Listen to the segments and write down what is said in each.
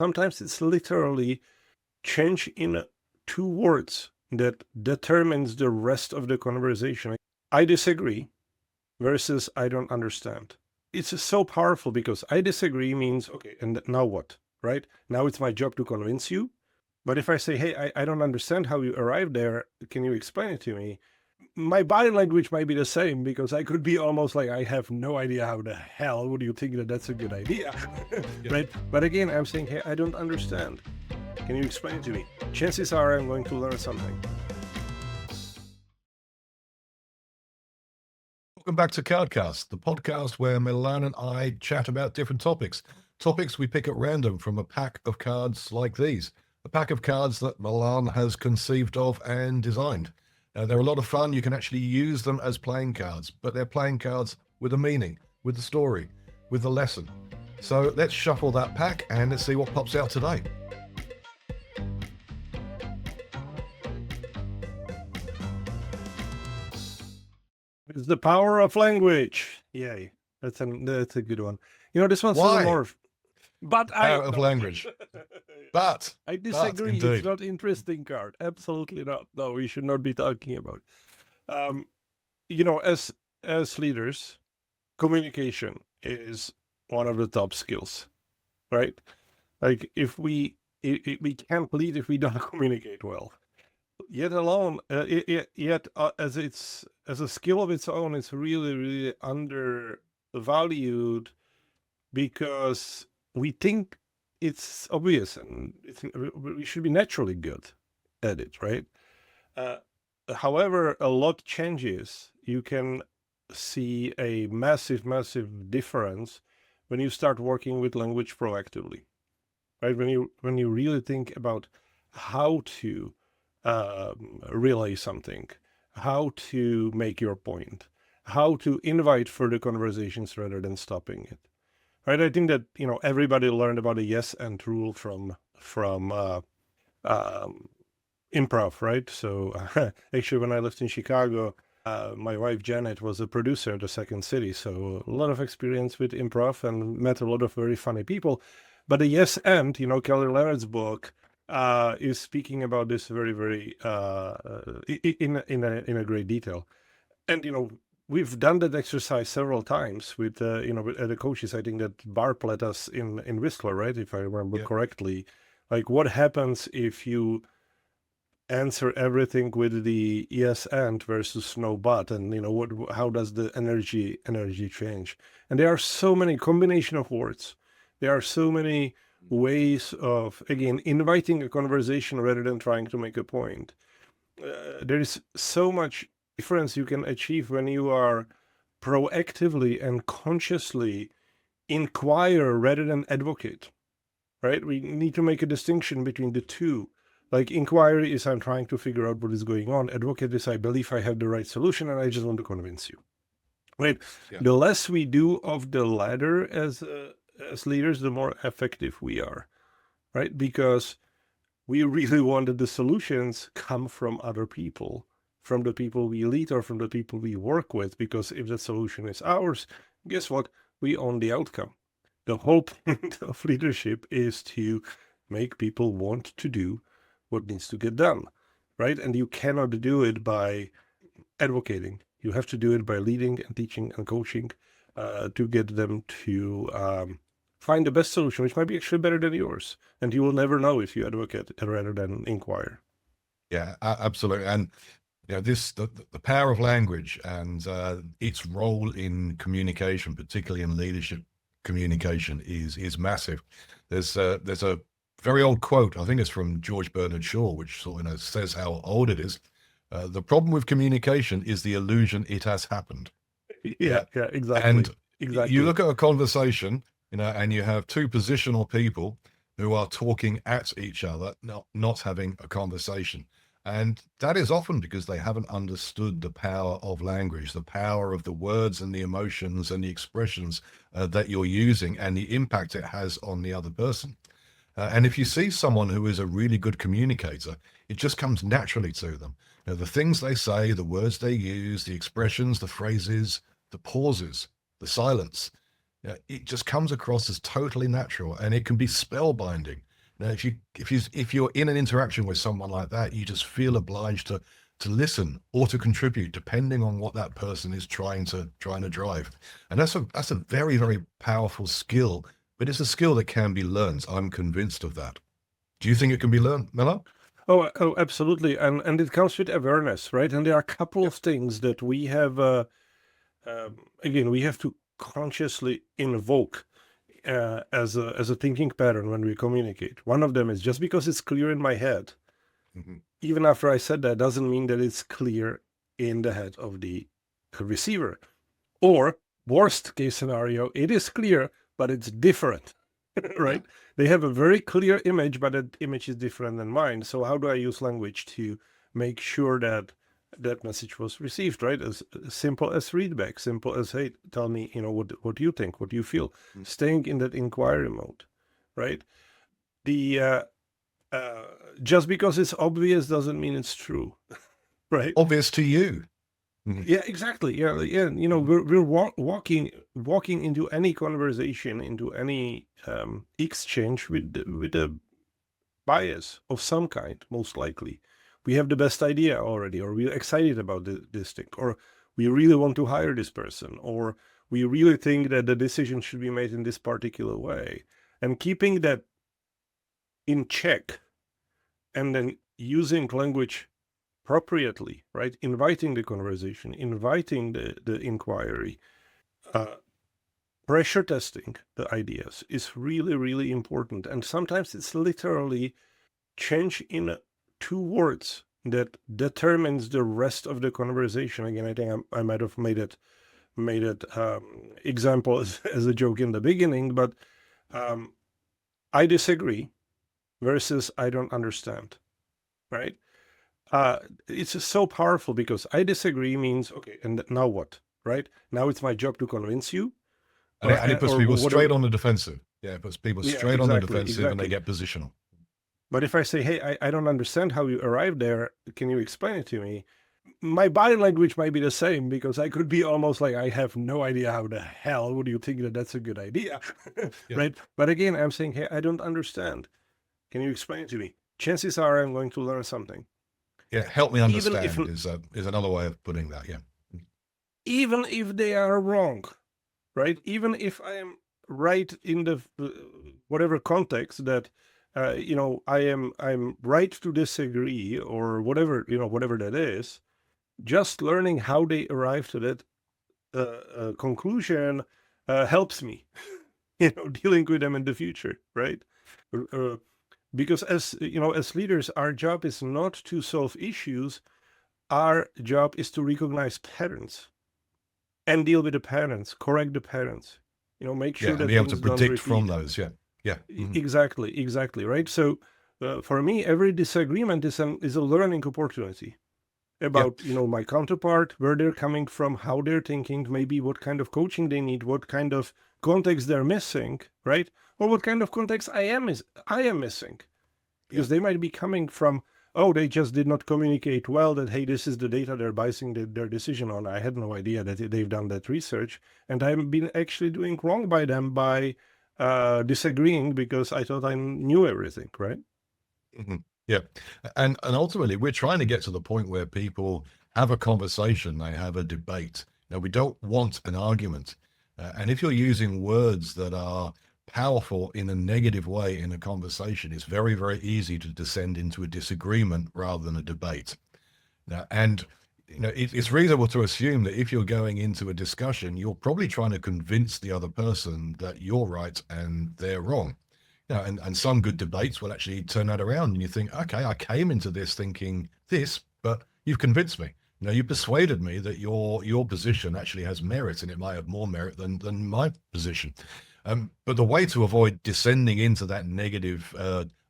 Sometimes it's literally change in 2 words that determines the rest of the conversation. I disagree versus I don't understand. It's so powerful because I disagree means, okay, and now what, right? Now it's my job to convince you. But if I say, hey, I don't understand how you arrived there, can you explain it to me? My body language might be the same because I could be almost like, I have no idea how the hell would you think that that's a good idea, right? But again, I'm saying, hey, I don't understand. Can you explain it to me? Chances are I'm going to learn something. Welcome back to CardCast, the podcast where Milan and I chat about different topics. Topics we pick at random from a pack of cards like these. A pack of cards that Milan has conceived of and designed. They're a lot of fun. You can actually use them as playing cards, but they're playing cards with a meaning, with the story, with the lesson. So let's shuffle that pack and let's see what pops out today. It's the power of language. Yay. That's a good one. You know, this one's Why? more. But Power of language. But I disagree. indeed. It's not interesting card. Absolutely not. No, we should not be talking about it. You know, as leaders, communication is one of the top skills, right? Like if we can't lead if we don't communicate well. Yet alone, as a skill of its own, it's really, really undervalued because we think it's obvious and we should be naturally good at it, right? However, a lot changes. You can see a massive, massive difference when you start working with language proactively, right? When you really think about how to relay something, how to make your point, how to invite further conversations rather than stopping it. Right? I think that, you know, everybody learned about the yes and rule from improv, right? So actually, when I lived in Chicago, my wife Janet was a producer at the Second City, so a lot of experience with improv and met a lot of very funny people. But the yes and, you know, Kelly Leonard's book is speaking about this very, very in a great detail. And you know, we've done that exercise several times with you know, with the coaches. I think that Barb led us in Whistler, right? If I remember correctly. Like, what happens if you answer everything with the yes and versus no but, and you know, how does the energy change? And there are so many combination of words. There are so many ways of, again, inviting a conversation rather than trying to make a point. There is so much difference you can achieve when you are proactively and consciously inquire rather than advocate, right? We need to make a distinction between the two. Like, inquiry is I'm trying to figure out what is going on. Advocate is I believe I have the right solution and I just want to convince you, right? Yeah. The less we do of the latter as leaders, the more effective we are, right? Because we really want that the solutions come from other people, from the people we lead or from the people we work with, because if the solution is ours, guess what? We own the outcome. The whole point of leadership is to make people want to do what needs to get done, right? And you cannot do it by advocating. You have to do it by leading and teaching and coaching to get them to find the best solution, which might be actually better than yours. And you will never know if you advocate rather than inquire. Yeah, absolutely. And you know, the power of language and its role in communication, particularly in leadership communication, is massive. There's a very old quote, I think it's from George Bernard Shaw, which sort of says how old it is. The problem with communication is the illusion it has happened. Yeah, exactly. And exactly. You look at a conversation, you know, and you have two positional people who are talking at each other, not having a conversation. And that is often because they haven't understood the power of language, the power of the words and the emotions and the expressions that you're using and the impact it has on the other person. And if you see someone who is a really good communicator, it just comes naturally to them. You know, the things they say, the words they use, the expressions, the phrases, the pauses, the silence, it just comes across as totally natural, and it can be spellbinding. Now, if you're in an interaction with someone like that, you just feel obliged to listen or to contribute, depending on what that person is trying to drive. And that's a very, very powerful skill, but it's a skill that can be learned. I'm convinced of that. Do you think it can be learned, Miller? Oh, absolutely. And it comes with awareness, right? And there are a couple of things that we have, again, we have to consciously invoke as a thinking pattern when we communicate. One of them is just because it's clear in my head, even after I said that, doesn't mean that it's clear in the head of the receiver. Or worst case scenario, it is clear, but it's different, right? They have a very clear image, but that image is different than mine. So how do I use language to make sure that that message was received, right? As simple as feedback, simple as, hey, tell me, what do you think? What do you feel? Staying in that inquiry mode, right? The just because it's obvious doesn't mean it's true, right? Obvious to you. Yeah, exactly. Yeah. We're walking into any conversation, into any exchange with a bias of some kind, most likely. We have the best idea already, or we're excited about this thing, or we really want to hire this person, or we really think that the decision should be made in this particular way. And keeping that in check and then using language appropriately, right? Inviting the conversation, inviting the inquiry, pressure testing the ideas is really, really important. And sometimes it's literally change in 2 words that determines the rest of the conversation. Again, I think I might have made it example as a joke in the beginning, but I disagree versus I don't understand, right? It's just so powerful because I disagree means, okay, and now what, right? Now it's my job to convince you. And it puts people straight on the defensive. Yeah, it puts people straight on the defensive and they get positional. But if I say, hey, I don't understand how you arrived there, can you explain it to me? My body language might be the same because I could be almost like, I have no idea how the hell would you think that that's a good idea, right? But again, I'm saying, hey, I don't understand. Can you explain it to me? Chances are I'm going to learn something. Yeah, help me understand is another way of putting that, yeah. Even if they are wrong, right? Even if I am right in the whatever context that I'm right to disagree or whatever that is, just learning how they arrive to that conclusion helps me, dealing with them in the future, right? Because as leaders, our job is not to solve issues. Our job is to recognize patterns and deal with the patterns, correct the patterns, make sure that be able to predict from those. Yeah. Exactly, right? So for me, every disagreement is a learning opportunity about my counterpart, where they're coming from, how they're thinking, maybe what kind of coaching they need, what kind of context they're missing, right? Or what kind of context I am missing, because they might be coming from, oh, they just did not communicate well, that, hey, this is the data they're basing their decision on. I had no idea that they've done that research, and I've been actually doing wrong by them by disagreeing because I thought I knew everything, right? Yeah. And ultimately, we're trying to get to the point where people have a conversation, they have a debate. Now, we don't want an argument. And if you're using words that are powerful in a negative way in a conversation, it's very, very easy to descend into a disagreement rather than a debate. Now, and it's reasonable to assume that if you're going into a discussion, you're probably trying to convince the other person that you're right and they're wrong. And some good debates will actually turn that around and you think, okay, I came into this thinking this, but you've convinced me. You persuaded me that your position actually has merit, and it might have more merit than my position. But the way to avoid descending into that negative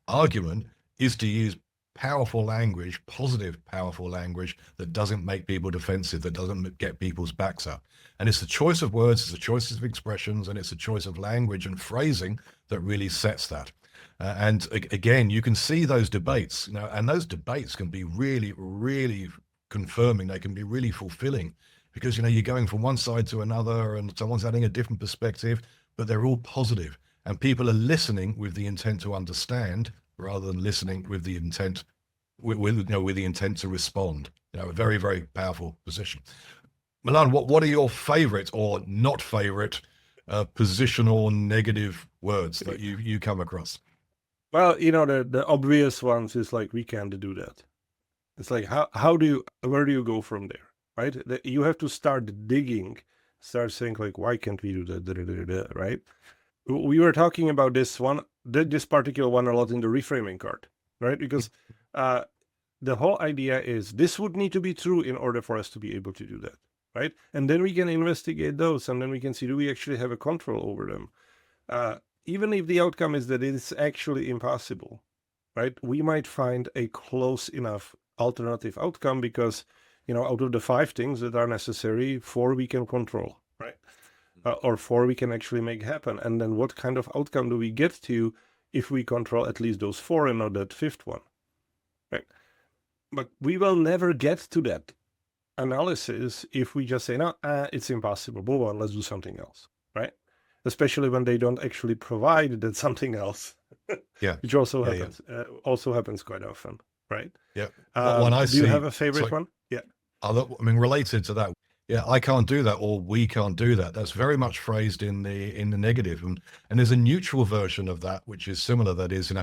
argument is to use powerful language, positive, powerful language that doesn't make people defensive, that doesn't get people's backs up. And it's the choice of words, it's the choice of expressions, and it's a choice of language and phrasing that really sets that. And again, you can see those debates, and those debates can be really, really confirming. They can be really fulfilling because, you're going from one side to another and someone's adding a different perspective, but they're all positive. and people are listening with the intent to understand rather than listening with the intent with the intent to respond. A very, very powerful position. Milan, what are your favorite or not favorite positional negative words that you come across? Well, the obvious ones is like, we can't do that. It's like, where do you go from there, right? You have to start digging, start saying like, why can't we do that, right? We were talking about this particular one a lot in the reframing card, right? Because the whole idea is this would need to be true in order for us to be able to do that, right? And then we can investigate those, and then we can see, do we actually have a control over them? Even if the outcome is that it is actually impossible, right? We might find a close enough alternative outcome because, out of the 5 things that are necessary, 4 we can control, right? Or 4 we can actually make happen. And then what kind of outcome do we get to if we control at least those 4 and not that 5th one, right? But we will never get to that analysis if we just say, no, it's impossible, move on, let's do something else, right? Especially when they don't actually provide that something else. Yeah, which also happens. Also happens quite often, right? Yeah. Do you have a favorite one? Yeah. Related to that, I can't do that, or we can't do that. That's very much phrased in the negative, and there's a neutral version of that which is similar. That is,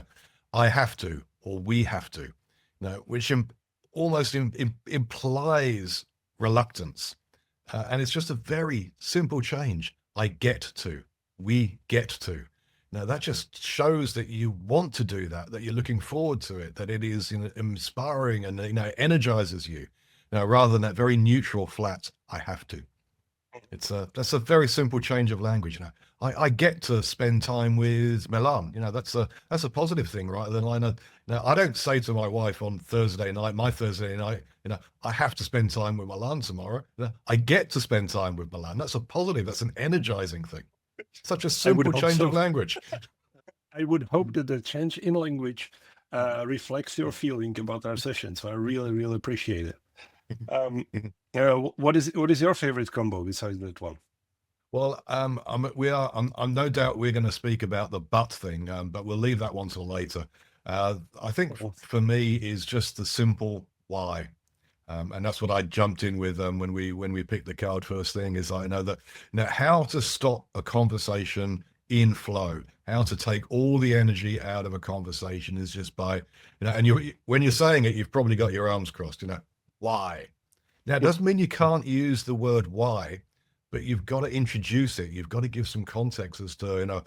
I have to, or we have to, which almost implies reluctance, and it's just a very simple change. I get to, we get to. Now that just shows that you want to do that you're looking forward to it, that it is inspiring and energizes you. Now, rather than that very neutral, flat, I have to. That's a very simple change of language. I get to spend time with Milan. That's a positive thing, rather than I don't say to my wife on my Thursday night, I have to spend time with Milan tomorrow. I get to spend time with Milan. That's a positive. That's an energizing thing. Such a simple change of language. I would hope that the change in language reflects your feeling about our session. So I really, really appreciate it. What is your favorite combo besides that one? Well, I'm no doubt we're going to speak about the but thing, but we'll leave that one till later. I think for me is just the simple why. And that's what I jumped in with when we picked the card first thing, is I know that how to stop a conversation in flow, how to take all the energy out of a conversation is just by, and when you're saying it, you've probably got your arms crossed, why? Now, it doesn't mean you can't use the word why, but you've got to introduce it. You've got to give some context as to,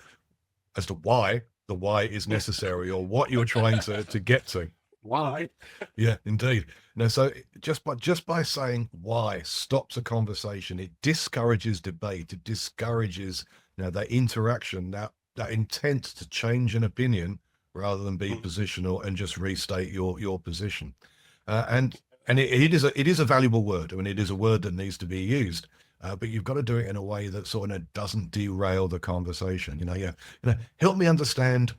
why the why is necessary, or what you're trying to get to. Why? Yeah, indeed. So just by saying why stops a conversation. It discourages debate. It discourages that interaction, that intent to change an opinion rather than be positional and just restate your position. And it is a valuable word. It is a word that needs to be used. But you've got to do it in a way that sort of doesn't derail the conversation. Help me understand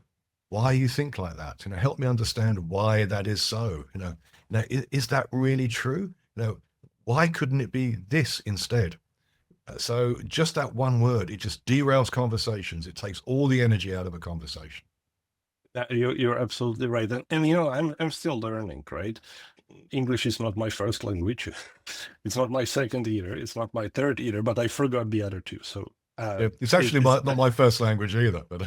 why you think like that. Help me understand why that is so. Is that really true? Why couldn't it be this instead? So just that one word, it just derails conversations. It takes all the energy out of a conversation. You're absolutely right, and I'm still learning, right? English is not my first language. It's not my second either. It's not my third either. But I forgot the other 2. So it's actually not my first language either. But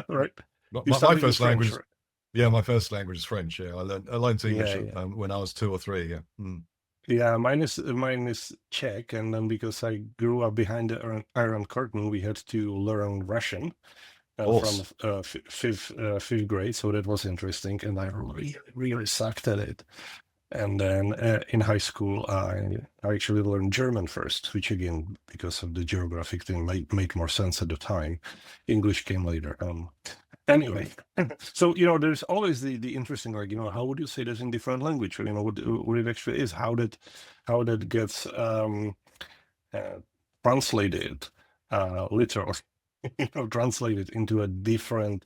right. My first language. French, right? Yeah, my first language is French. Yeah, I learned English when I was 2 or 3. Yeah. Mm. Yeah, mine is Czech, and then because I grew up behind the Iron Curtain, we had to learn Russian from fifth grade. So that was interesting, and I really sucked at it. And then in high school, I actually learned German first, which again, because of the geographic thing, made more sense at the time. English came later. Anyway, so there's always the interesting, like, how would you say this in different language? What it actually is, how that gets translated, literally, translated into a different,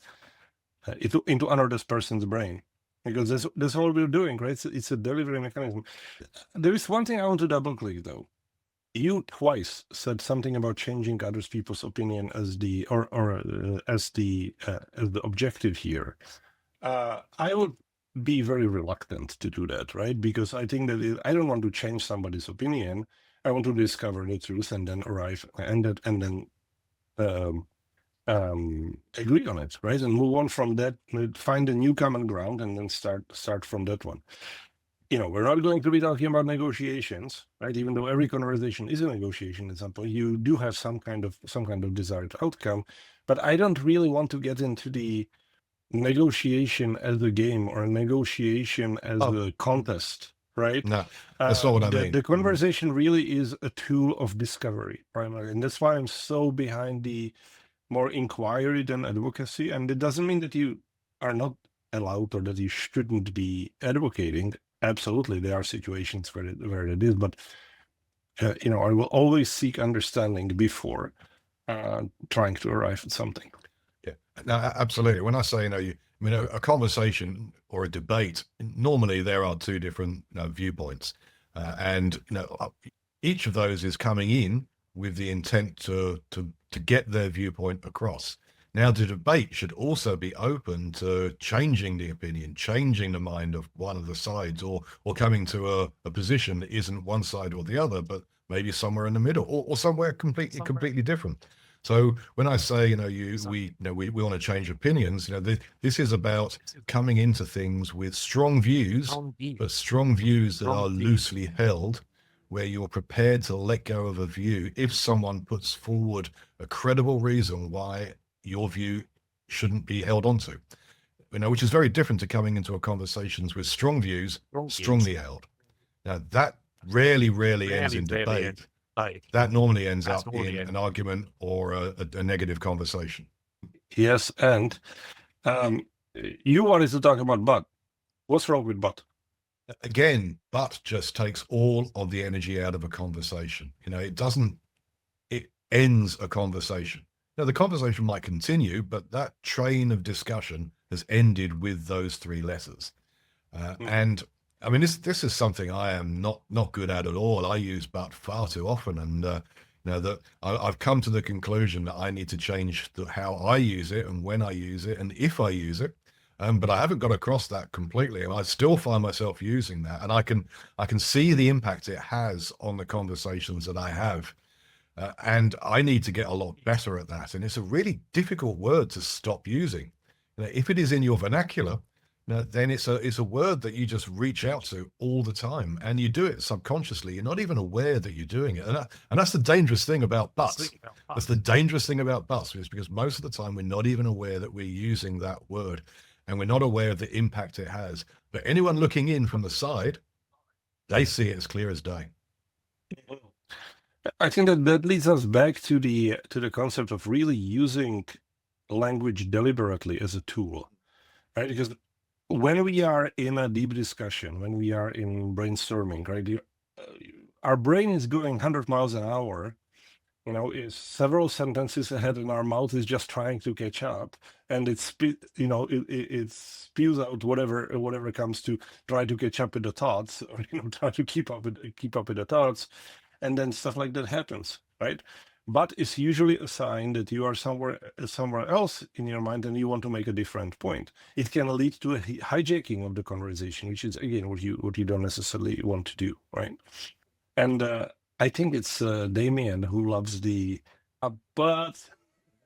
into another person's brain. Because that's all we're doing, right? It's a delivery mechanism. There is one thing I want to double click though. you twice said something about changing other people's opinion as the as the objective here. I would be very reluctant to do that, right? Because I think that I don't want to change somebody's opinion. I want to discover the truth and then arrive and then um, agree on it, right? And move on from that, find a new common ground, and then start from that one. We're not going to be talking about negotiations, right? Even though every conversation is a negotiation at some point, you do have some kind of desired outcome. But I don't really want to get into the negotiation as a game or a negotiation as a contest, right? No, that's not what I mean. The conversation really is a tool of discovery, primarily, and that's why I'm so behind the more inquiry than advocacy. And it doesn't mean that you are not allowed or that you shouldn't be advocating. Absolutely, there are situations where it is, but I will always seek understanding before trying to arrive at something. Yeah, no, absolutely. When I say, a conversation or a debate, normally there are two different viewpoints, and each of those is coming in with the intent to get their viewpoint across. Now, the debate should also be open to changing the opinion, changing the mind of one of the sides, or coming to a position that isn't one side or the other, but maybe somewhere in the middle, or somewhere completely different. So when I say, we want to change opinions, this is about coming into things with strong views, but strong views that are loosely held, where you're prepared to let go of a view if someone puts forward a credible reason why your view shouldn't be held onto, which is very different to coming into a conversations with strong views, strongly held. Now that rarely ends in debate. That normally ends up in an argument or a negative conversation. Yes, and you wanted to talk about but. What's wrong with but? Again, but just takes all of the energy out of a conversation. It ends a conversation. Now, the conversation might continue, but that train of discussion has ended with those three letters. And I mean, this is something I am not good at all. I use but far too often, and that I've come to the conclusion that I need to change how I use it and when I use it and if I use it. But I haven't got across that completely, and I still find myself using that, and I can see the impact it has on the conversations that I have. And I need to get a lot better at that. And it's a really difficult word to stop using. If it is in your vernacular, then it's a word that you just reach out to all the time, and you do it subconsciously. You're not even aware that you're doing it, and that's the dangerous thing about buts. That's the dangerous thing about buts, is because most of the time we're not even aware that we're using that word, and we're not aware of the impact it has. But anyone looking in from the side, they see it as clear as day. I think that leads us back to the concept of really using language deliberately as a tool, right? Because when we are in a deep discussion, when we are in brainstorming, right, our brain is going 100 miles an hour, is several sentences ahead, and our mouth is just trying to catch up, and it spews out whatever comes to try to catch up with the thoughts, or try to keep up with the thoughts, and then stuff like that happens, right? But it's usually a sign that you are somewhere else in your mind and you want to make a different point. It can lead to a hijacking of the conversation, which is again what you don't necessarily want to do, right? And I think it's Damien who loves the but.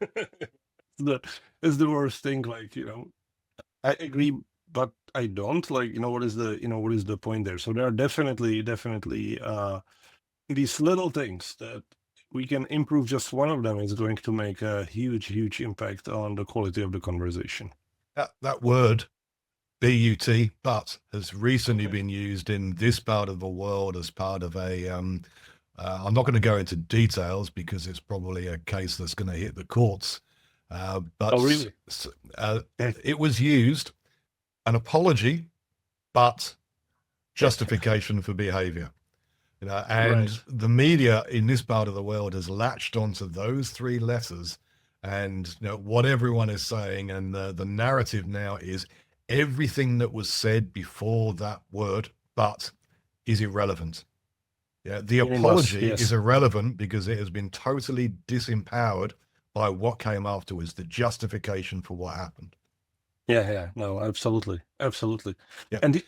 It's the worst thing. Like, I agree, but I don't. Like, what is the point there? So there are definitely these little things that we can improve. Just one of them is going to make a huge impact on the quality of the conversation. That word, B-U-T, but, has recently been used in this part of the world as part of a, I'm not going to go into details because it's probably a case that's going to hit the courts. But oh, really? It was used, an apology, but justification for behavior. And right. The media in this part of the world has latched onto those three letters, and what everyone is saying, and the narrative now is everything that was said before that word "but" is irrelevant. Yeah, the You must, apology yes. is irrelevant because it has been totally disempowered by what came afterwards, the justification for what happened. Yeah, no, absolutely, absolutely. Yeah. And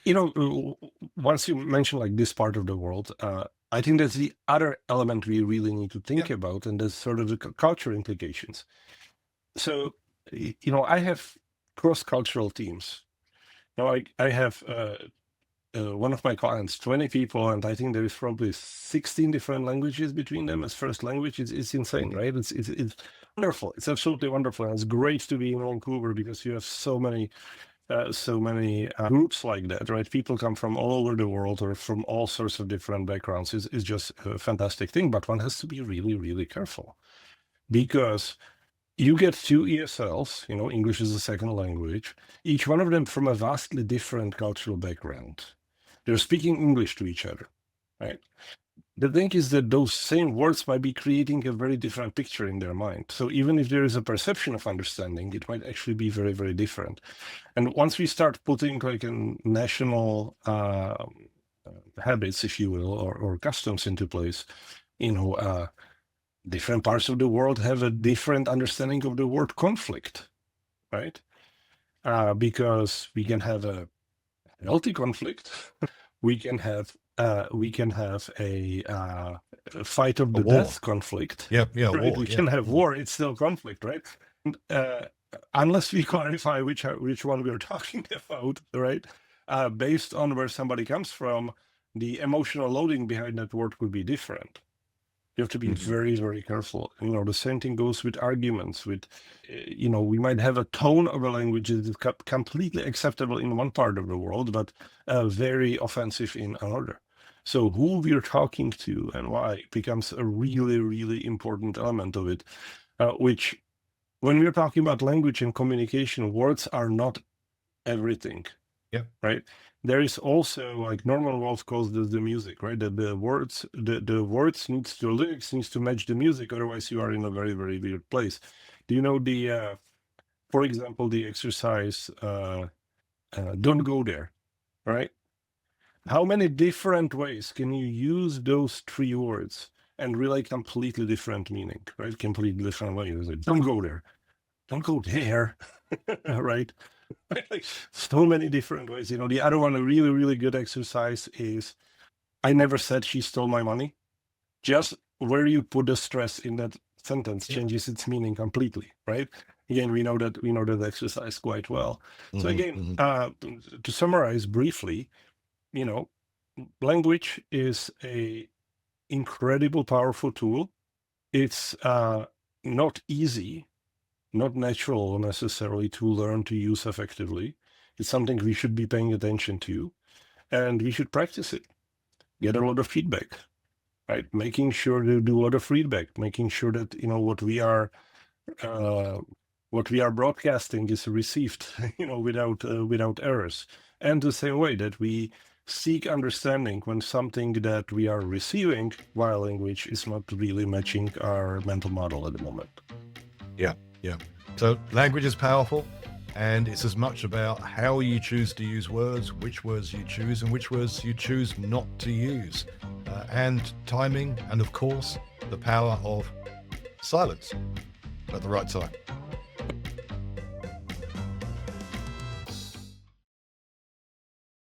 once you mention like this part of the world, I think that's the other element we really need to think about, and that's sort of the culture implications. So, I have cross-cultural teams. Now, I have one of my clients, 20 people, and I think there is probably 16 different languages between them as first language. It's insane, right? It's wonderful. It's absolutely wonderful. And it's great to be in Vancouver because you have so many groups like that, right? People come from all over the world or from all sorts of different backgrounds. Is just a fantastic thing, but one has to be really, really careful because you get two ESLs, English is a second language, each one of them from a vastly different cultural background. They're speaking English to each other, right? The thing is that those same words might be creating a very different picture in their mind. So even if there is a perception of understanding, it might actually be very, very different. And once we start putting like a national habits, if you will, or customs into place, different parts of the world have a different understanding of the word conflict, right? Because we can have a healthy conflict. we can have a fight of the death conflict. Yeah, right? war. We can have war. It's still conflict, right? And, unless we clarify which one we're talking about, right? Based on where somebody comes from, the emotional loading behind that word could be different. You have to be very, very careful. The same thing goes with arguments. We might have a tone of a language that is completely acceptable in one part of the world, but very offensive in another. So who we're talking to and why becomes a really, really important element of it, which when we're talking about language and communication, words are not everything. Yeah. Right. There is also, like Norman Wolf calls this the music, right? That the words the lyrics needs to match the music, otherwise you are in a very, very weird place. Do you know for example, the exercise "Don't Go There," right? How many different ways can you use those three words and relay completely different meaning, right? Completely different ways. Like, don't go there. Don't go there, right? Like so many different ways. The other one, a really, really good exercise is I never said she stole my money. Just where you put the stress in that sentence changes its meaning completely, right? Again, we know that exercise quite well. So again, to summarize briefly, language is a incredible, powerful tool. It's not easy, not natural necessarily to learn to use effectively. It's something we should be paying attention to, and we should practice it. Get a lot of feedback, right? Making sure to do a lot of feedback, making sure that what we are broadcasting is received, without errors. And the same way that we seek understanding when something that we are receiving via language is not really matching our mental model at the moment. Yeah. So language is powerful, and it's as much about how you choose to use words, which words you choose, and which words you choose not to use, and timing, and of course, the power of silence at the right time.